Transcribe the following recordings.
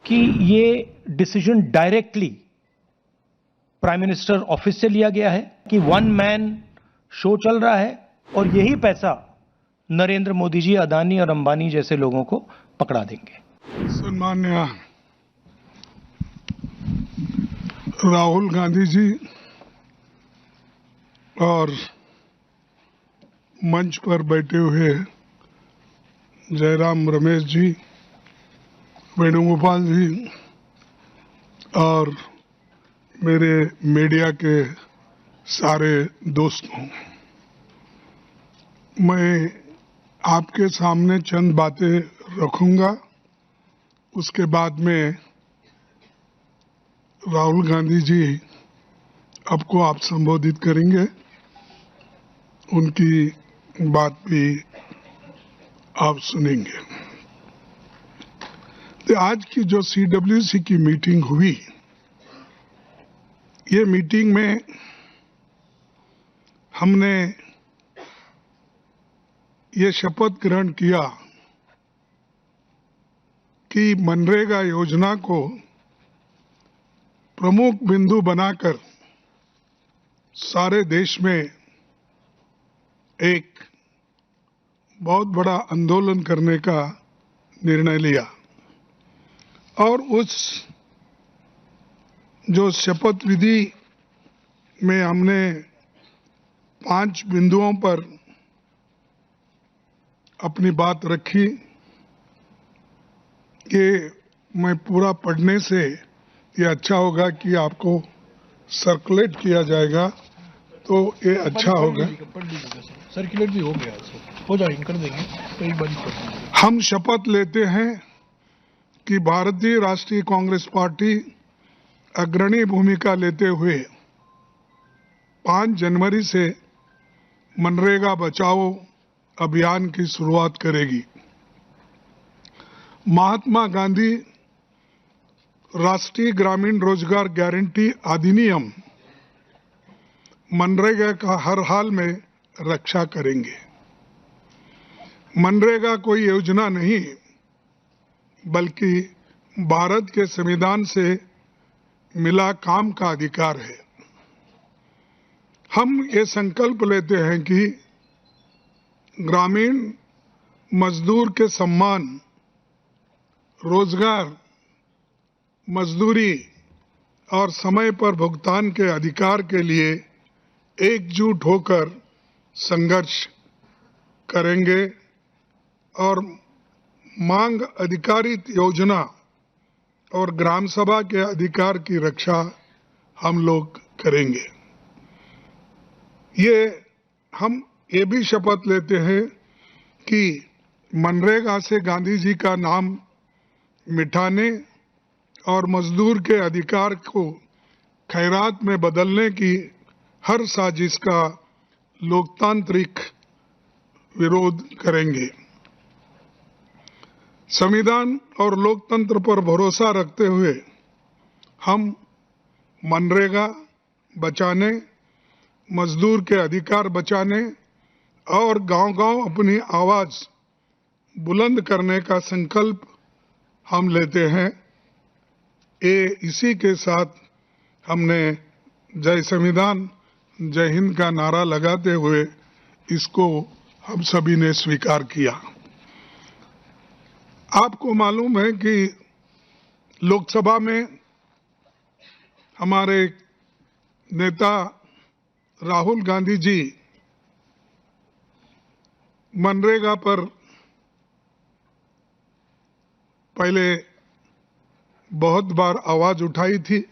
कि ये decision directly prime minister office से लिया गया है कि वन मैन शो चल रहा है और यही पैसा नरेंद्र मोदी जी, अदानी और अंबानी जैसे लोगों को पकड़ा देंगे। सम्मान्य राहुल गांधी जी और मंच पर बैठे हुए जयराम रमेश जी, वेणुगोपाल जी और मेरे मीडिया के सारे दोस्तों, मैं आपके सामने चंद बातें रखूंगा। उसके बाद में राहुल गांधी जी आपको आप संबोधित करेंगे, उनकी बात भी आप सुनेंगे। तो आज की जो CWC की मीटिंग हुई, ये मीटिंग में हमने ये शपथ ग्रहण किया कि मनरेगा योजना को प्रमुख बिंदु बनाकर सारे देश में एक बहुत बड़ा आंदोलन करने का निर्णय लिया और उस जो शपथ विधि में हमने 5 बिंदुओं पर अपनी बात रखी कि मैं पूरा पढ़ने से ये अच्छा होगा कि आपको सर्कुलेट किया जाएगा, तो ये अच्छा होगा। सर्कुलेट भी हो गया, हो जाएगा, कर देंगे, तो एक बार हम शपथ लेते हैं कि भारतीय राष्ट्रीय कांग्रेस पार्टी अग्रणी भूमिका लेते हुए 5 जनवरी से मनरेगा बचाओ अभियान की शुरुआत करेगी। महात्मा गांधी राष्ट्रीय ग्रामीण रोजगार गारंटी अधिनियम मनरेगा का हर हाल में रक्षा करेंगे। मनरेगा कोई योजना नहीं, बल्कि भारत के संविधान से मिला काम का अधिकार है। हम ये संकल्प लेते हैं कि ग्रामीण मजदूर के सम्मान, रोजगार, मजदूरी और समय पर भुगतान के अधिकार के लिए एकजुट होकर संघर्ष करेंगे और मांग आधारित योजना और ग्राम सभा के अधिकार की रक्षा हम लोग करेंगे। हम ये भी शपथ लेते हैं कि मनरेगा से गांधी जी का नाम मिटाने और मजदूर के अधिकार को खैरात में बदलने की हर साजिश का लोकतांत्रिक विरोध करेंगे। संविधान और लोकतंत्र पर भरोसा रखते हुए हम मनरेगा बचाने, मजदूर के अधिकार बचाने और गांव-गांव अपनी आवाज बुलंद करने का संकल्प हम लेते हैं। इसी के साथ हमने जय संविधान, जय हिंद का नारा लगाते हुए इसको हम सभी ने स्वीकार किया। आपको मालूम है कि लोकसभा में हमारे नेता राहुल गांधी जी मनरेगा पर पहले बहुत बार आवाज उठाई थी।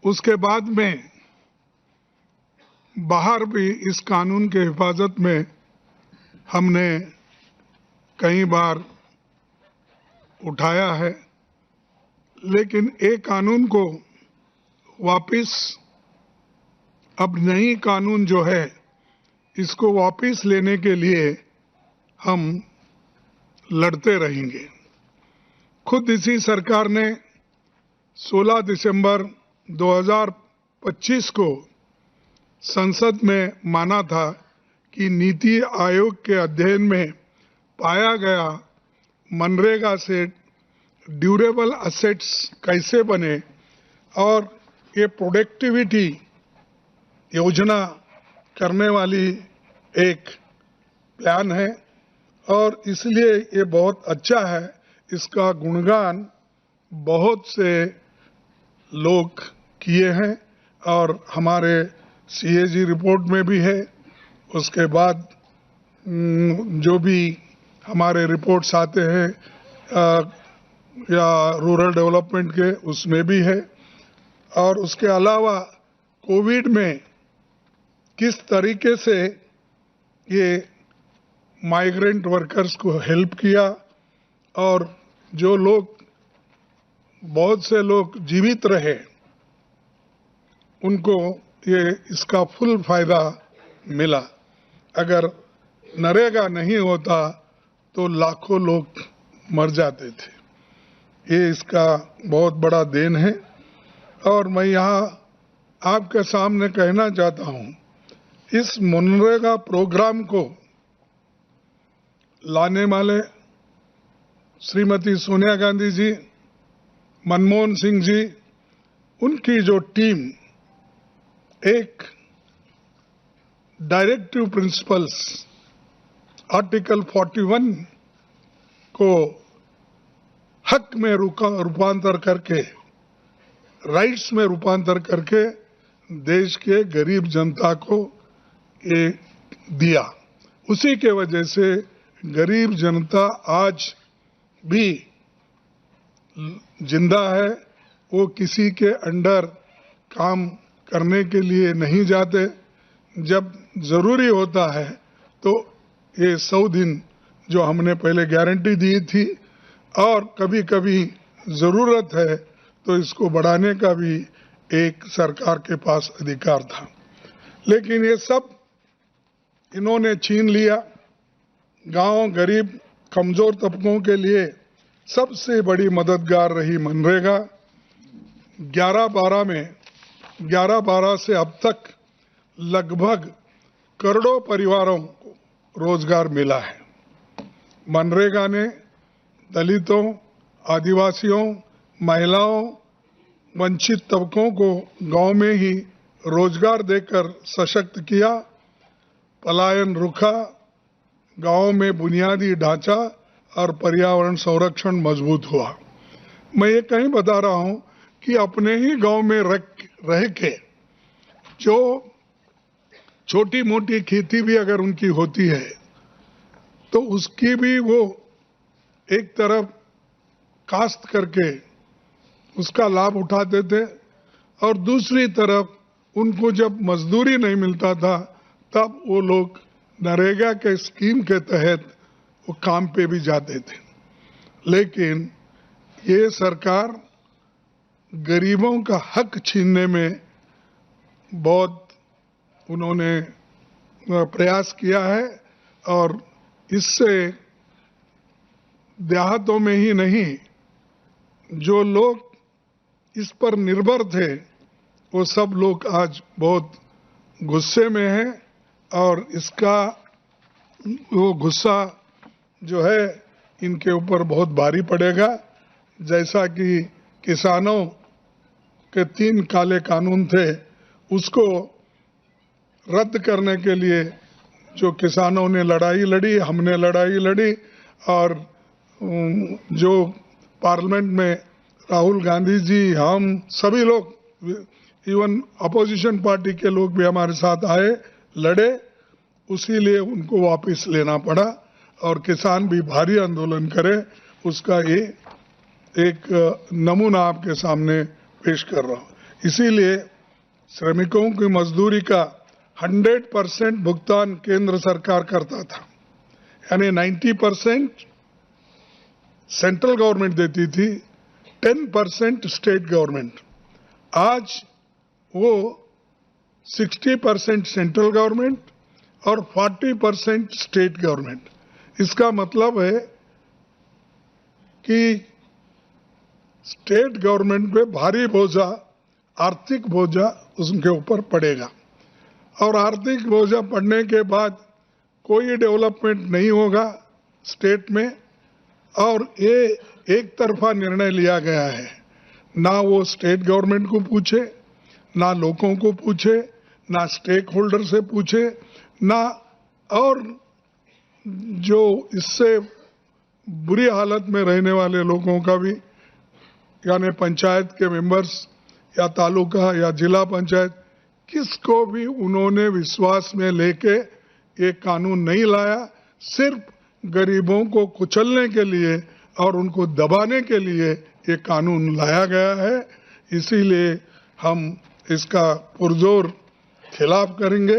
उसके बाद में बाहर भी इस कानून के हिफाजत में हमने कई बार उठाया है, लेकिन एक कानून को वापस, अब नई कानून जो है इसको वापस लेने के लिए हम लड़ते रहेंगे। खुद इसी सरकार ने 16 दिसंबर 2025 को संसद में माना था कि नीति आयोग के अध्ययन में पाया गया मनरेगा से ड्यूरेबल असेट्स कैसे बने, और ये प्रोडक्टिविटी योजना करने वाली एक प्लान है और इसलिए ये बहुत अच्छा है। इसका गुणगान बहुत से लोग किए हैं और हमारे सीएजी रिपोर्ट में भी है। उसके बाद जो भी हमारे रिपोर्ट्स आते हैं या रूरल डेवलपमेंट के, उसमें भी है। और उसके अलावा कोविड में किस तरीके से ये माइग्रेंट वर्कर्स को हेल्प किया और जो लोग, बहुत से लोग जीवित रहे, उनको ये इसका फुल फायदा मिला। अगर नरेगा नहीं होता तो लाखों लोग मर जाते थे। ये इसका बहुत बड़ा देन है। और मैं यहाँ आपके सामने कहना चाहता हूँ, इस मनरेगा प्रोग्राम को लाने वाले श्रीमती सोनिया गांधी जी, मनमोहन सिंह जी, उनकी जो टीम एक डायरेक्टिव प्रिंसिपल्स आर्टिकल 41 को हक में रूपांतर करके, राइट्स में रूपांतर करके देश के गरीब जनता को ये दिया। उसी के वजह से गरीब जनता आज भी जिंदा है। वो किसी के अंडर काम करने के लिए नहीं जाते। जब जरूरी होता है तो ये 100 दिन जो हमने पहले गारंटी दी थी, और कभी कभी जरूरत है तो इसको बढ़ाने का भी एक सरकार के पास अधिकार था, लेकिन ये सब इन्होंने छीन लिया। गांव, गरीब, कमजोर तबकों के लिए सबसे बड़ी मददगार रही मनरेगा। 11-12 से अब तक लगभग करोड़ों परिवारों को रोजगार मिला है। मनरेगा ने दलितों, आदिवासियों, महिलाओं, वंचित तबकों को गांव में ही रोजगार देकर सशक्त किया, पलायन रुका, गांव में बुनियादी ढांचा और पर्यावरण संरक्षण मजबूत हुआ। मैं ये कहीं बता रहा हूं कि अपने ही गांव में रह के जो छोटी मोटी खेती भी अगर उनकी होती है तो उसकी भी वो एक तरफ काश्त करके उसका लाभ उठाते थे, और दूसरी तरफ उनको जब मजदूरी नहीं मिलता था तब वो लोग नरेगा के स्कीम के तहत वो काम पे भी जाते थे। लेकिन ये सरकार गरीबों का हक छीनने में बहुत उन्होंने प्रयास किया है, और इससे देहातों में ही नहीं, जो लोग इस पर निर्भर थे वो सब लोग आज बहुत गुस्से में हैं, और इसका वो गुस्सा जो है इनके ऊपर बहुत भारी पड़ेगा। जैसा कि किसानों के 3 काले कानून थे, उसको रद्द करने के लिए जो किसानों ने लड़ाई लड़ी, हमने लड़ाई लड़ी, और जो पार्लियामेंट में राहुल गांधी जी, हम सभी लोग, इवन अपोजिशन पार्टी के लोग भी हमारे साथ आए, लड़े, उसी लिए उनको वापस लेना पड़ा और किसान भी भारी आंदोलन करे। उसका ये एक नमूना आपके सामने पेश कर रहा हूं। इसीलिए श्रमिकों की मजदूरी का 100% भुगतान केंद्र सरकार करता था, यानी 90% सेंट्रल गवर्नमेंट देती थी, 10% स्टेट गवर्नमेंट। आज वो 60% सेंट्रल गवर्नमेंट और 40% स्टेट गवर्नमेंट। इसका मतलब है कि स्टेट गवर्नमेंट पे भारी बोझा, आर्थिक बोझा उनके ऊपर पड़ेगा, और आर्थिक बोझा पड़ने के बाद कोई डेवलपमेंट नहीं होगा स्टेट में, और ये एक तरफा निर्णय लिया गया है, ना वो स्टेट गवर्नमेंट को पूछे, ना लोगों को पूछे, ना स्टेक होल्डर से पूछे, ना और जो इससे बुरी हालत में रहने वाले लोगों का भी, यानी पंचायत के मेंबर्स या तालुका या जिला पंचायत, किसको भी उन्होंने विश्वास में लेके ये कानून नहीं लाया। सिर्फ गरीबों को कुचलने के लिए और उनको दबाने के लिए ये कानून लाया गया है। इसीलिए हम इसका पुरजोर खिलाफ करेंगे,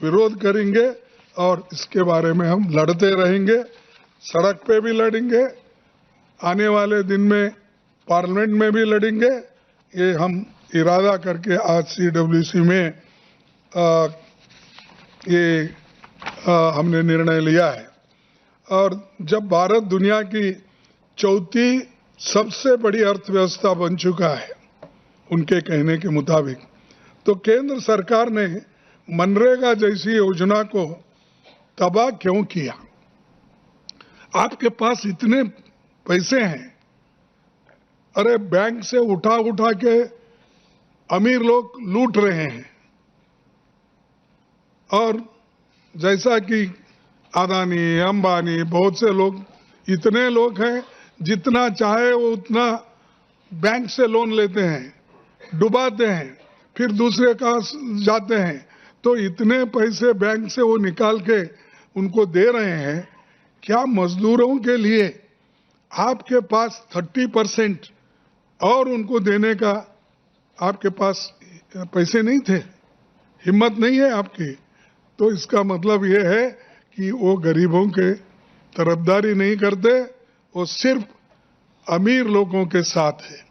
विरोध करेंगे और इसके बारे में हम लड़ते रहेंगे, सड़क पे भी लड़ेंगे, आने वाले दिन में पार्लियामेंट में भी लड़ेंगे। ये हम इरादा करके आज CWC में हमने निर्णय लिया है। और जब भारत दुनिया की चौथी सबसे बड़ी अर्थव्यवस्था बन चुका है उनके कहने के मुताबिक, तो केंद्र सरकार ने मनरेगा जैसी योजना को तबाह क्यों किया? आपके पास इतने पैसे हैं, अरे बैंक से उठा उठा के अमीर लोग लूट रहे हैं। और जैसा कि अदानी, अंबानी, बहुत से लोग, इतने लोग हैं, जितना चाहे वो उतना बैंक से लोन लेते हैं, डुबाते हैं, फिर दूसरे का जाते हैं। तो इतने पैसे बैंक से वो निकाल के उनको दे रहे हैं। क्या मजदूरों के लिए आपके पास 30% और उनको देने का आपके पास पैसे नहीं थे? हिम्मत नहीं है आपकी? तो इसका मतलब ये है कि वो गरीबों के तरफदारी नहीं करते, वो सिर्फ अमीर लोगों के साथ है।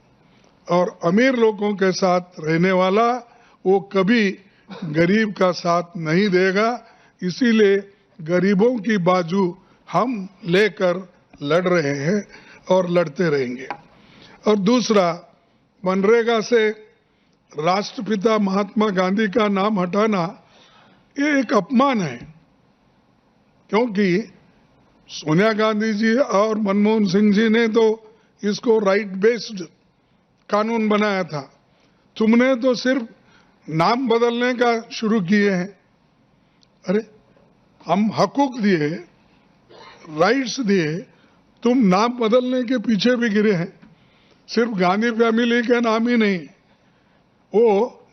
और अमीर लोगों के साथ रहने वाला वो कभी गरीब का साथ नहीं देगा। इसीलिए गरीबों की बाजू हम लेकर लड़ रहे हैं और लड़ते रहेंगे। और दूसरा, मनरेगा से राष्ट्रपिता महात्मा गांधी का नाम हटाना ये एक अपमान है, क्योंकि सोनिया गांधी जी और मनमोहन सिंह जी ने तो इसको राइट बेस्ड कानून बनाया था। तुमने तो सिर्फ नाम बदलने का शुरू किए हैं। अरे हम हकूक दिए, राइट्स दिए, तुम नाम बदलने के पीछे भी गिरे हैं। सिर्फ गांधी फैमिली के नाम ही नहीं, वो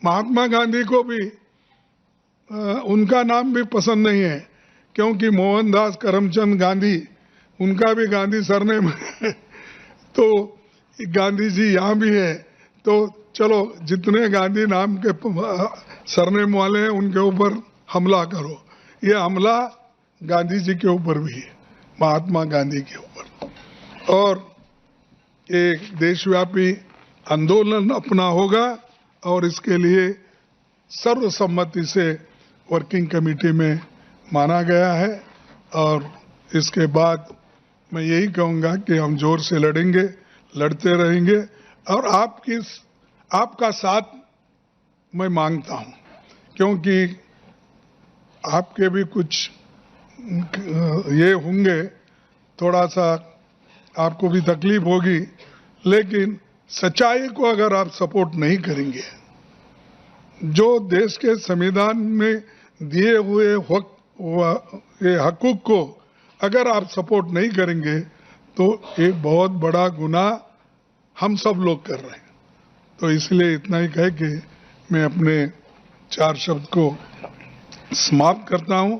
महात्मा गांधी को भी उनका नाम भी पसंद नहीं है, क्योंकि मोहनदास करमचंद गांधी, उनका भी गांधी सरनेम है। तो गांधी जी यहाँ भी है, तो चलो जितने गांधी नाम के सरनेम वाले हैं उनके ऊपर हमला करो। ये हमला गांधी जी के ऊपर भी है, महात्मा गांधी के ऊपर। और एक देशव्यापी आंदोलन अपना होगा और इसके लिए सर्वसम्मति से वर्किंग कमेटी में माना गया है। और इसके बाद मैं यही कहूँगा कि हम जोर से लड़ेंगे, लड़ते रहेंगे। और आपका साथ मैं मांगता हूँ, क्योंकि आपके भी कुछ ये होंगे, थोड़ा सा आपको भी तकलीफ होगी, लेकिन सच्चाई को अगर आप सपोर्ट नहीं करेंगे, जो देश के संविधान में दिए हुए ये हकूक को अगर आप सपोर्ट नहीं करेंगे, तो एक बहुत बड़ा गुनाह हम सब लोग कर रहे हैं। तो इसलिए इतना ही कह के मैं अपने 4 शब्द को समाप्त करता हूं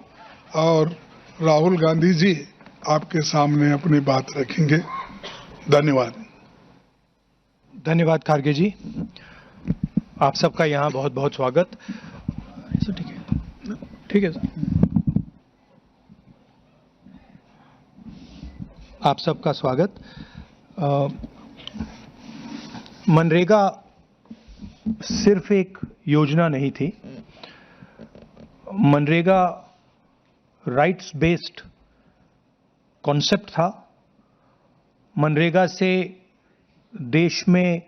और राहुल गांधी जी आपके सामने अपनी बात रखेंगे। धन्यवाद। धन्यवाद खारगे जी, आप सबका यहाँ बहुत बहुत स्वागत। ठीक है, ठीक है सर। आप सबका स्वागत। मनरेगा सिर्फ एक योजना नहीं थी, मनरेगा राइट्स बेस्ड कॉन्सेप्ट था। मनरेगा से देश में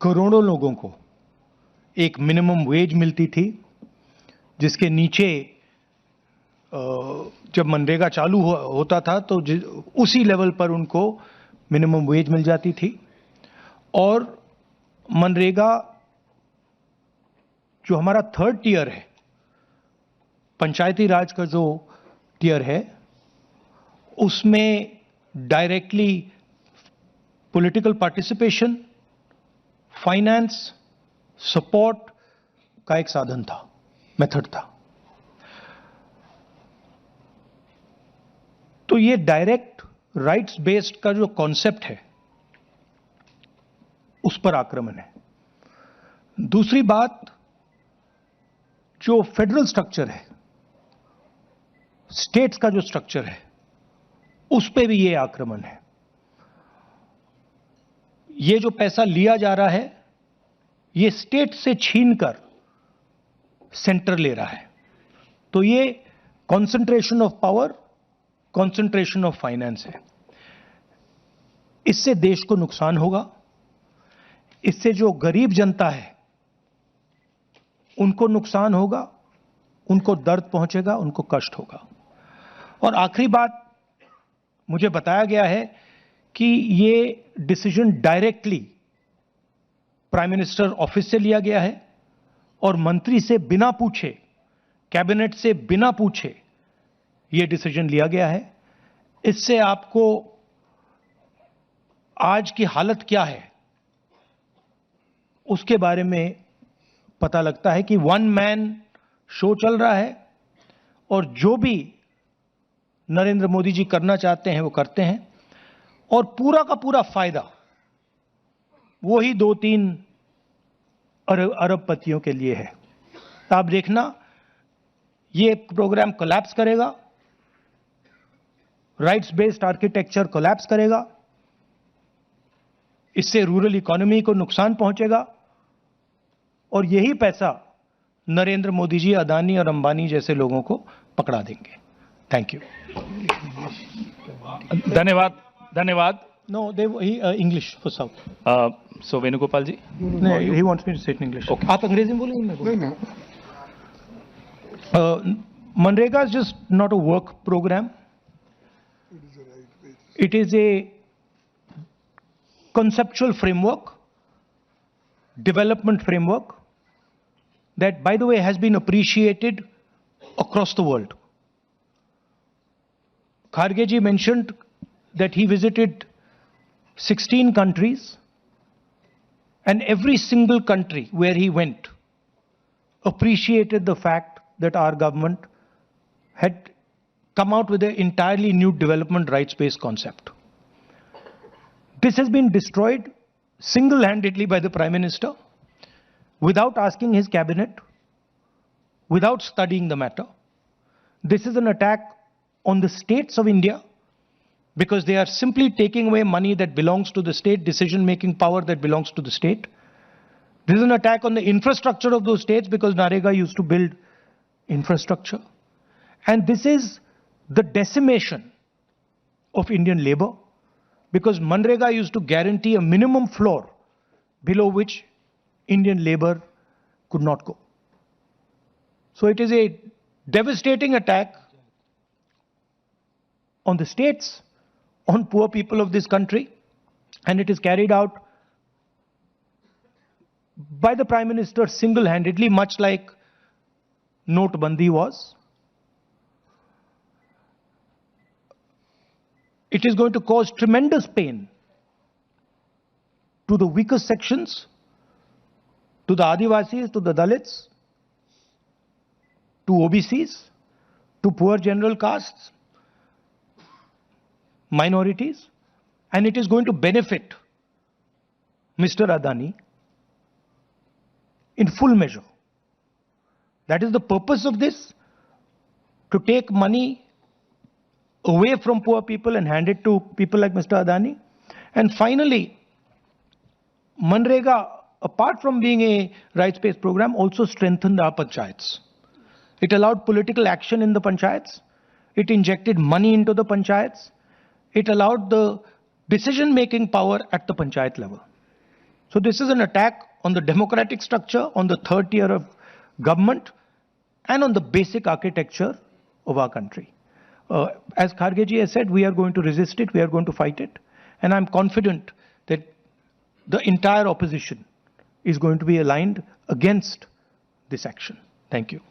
करोड़ों लोगों को एक मिनिमम वेज मिलती थी, जिसके नीचे जब मनरेगा चालू होता था तो उसी लेवल पर उनको मिनिमम वेज मिल जाती थी। और मनरेगा जो हमारा थर्ड टियर है, पंचायती राज का जो टियर है, उसमें directly political participation, finance, support का एक साधन था, मेथड था। तो ये डायरेक्ट राइट्स बेस्ड का जो कॉन्सेप्ट है उस पर आक्रमण है। दूसरी बात, जो फेडरल स्ट्रक्चर है, स्टेट्स का जो स्ट्रक्चर है, उस पे भी ये आक्रमण है। ये जो पैसा लिया जा रहा है, ये स्टेट से छीनकर सेंटर ले रहा है। तो ये concentration of power, concentration of finance है। इससे देश को नुकसान होगा। इससे जो गरीब जनता है उनको नुकसान होगा, उनको दर्द पहुंचेगा, उनको कष्ट होगा। और आखिरी बात, मुझे बताया गया है कि ये decision directly prime minister office से लिया गया है और मंत्री से बिना पूछे, कैबिनेट से बिना पूछे ये डिसीजन लिया गया है। इससे आपको आज की हालत क्या है उसके बारे में पता लगता है कि वन मैन शो चल रहा है और जो भी नरेंद्र मोदी जी करना चाहते हैं वो करते हैं, और पूरा का पूरा फायदा वो ही 2-3 अरबपतियों के लिए है। तो आप देखना, ये प्रोग्राम कोलैप्स करेगा, राइट्स बेस्ड आर्किटेक्चर कोलैप्स करेगा, इससे रूरल इकोनॉमी को नुकसान पहुंचेगा और यही पैसा नरेंद्र मोदी जी अदानी और अंबानी जैसे लोगों को पकड़ा देंगे। Thank you. धन्यवाद। No, English for South. So Venugopal ji, No, he wants me to say it in English. Okay. आप अंग्रेजी में बोलेंगे? मैं बोलूँ? Manrega is just not a work program. It is a conceptual framework, development framework that, by the way, has been appreciated across the world. Kharge ji mentioned that he visited 16 countries, and every single country where he went appreciated the fact that our government had come out with an entirely new development rights-based concept. This has been destroyed single-handedly by the Prime Minister without asking his cabinet, without studying the matter. This is an attack on the states of India, because they are simply taking away money that belongs to the state, decision-making power that belongs to the state. This is an attack on the infrastructure of those states, because NREGA used to build infrastructure. And this is the decimation of Indian labor, because Manrega used to guarantee a minimum floor below which Indian labor could not go. So it is a devastating attack on the states, on poor people of this country, and it is carried out by the Prime Minister single-handedly, much like Notebandi was. It is going to cause tremendous pain to the weakest sections, to the Adivasis, to the Dalits, to OBCs, to poor general castes, minorities, and it is going to benefit Mr. Adani in full measure. That is the purpose of this, to take money away from poor people and hand it to people like Mr. Adani. And finally, Manrega, apart from being a rights-based program, also strengthened our panchayats. It allowed political action in the panchayats. It injected money into the panchayats. It allowed the decision-making power at the panchayat level. So this is an attack on the democratic structure, on the third tier of government, and on the basic architecture of our country. As Kharge ji has said, we are going to resist it, we are going to fight it, and I'm confident that the entire opposition is going to be aligned against this action. Thank you.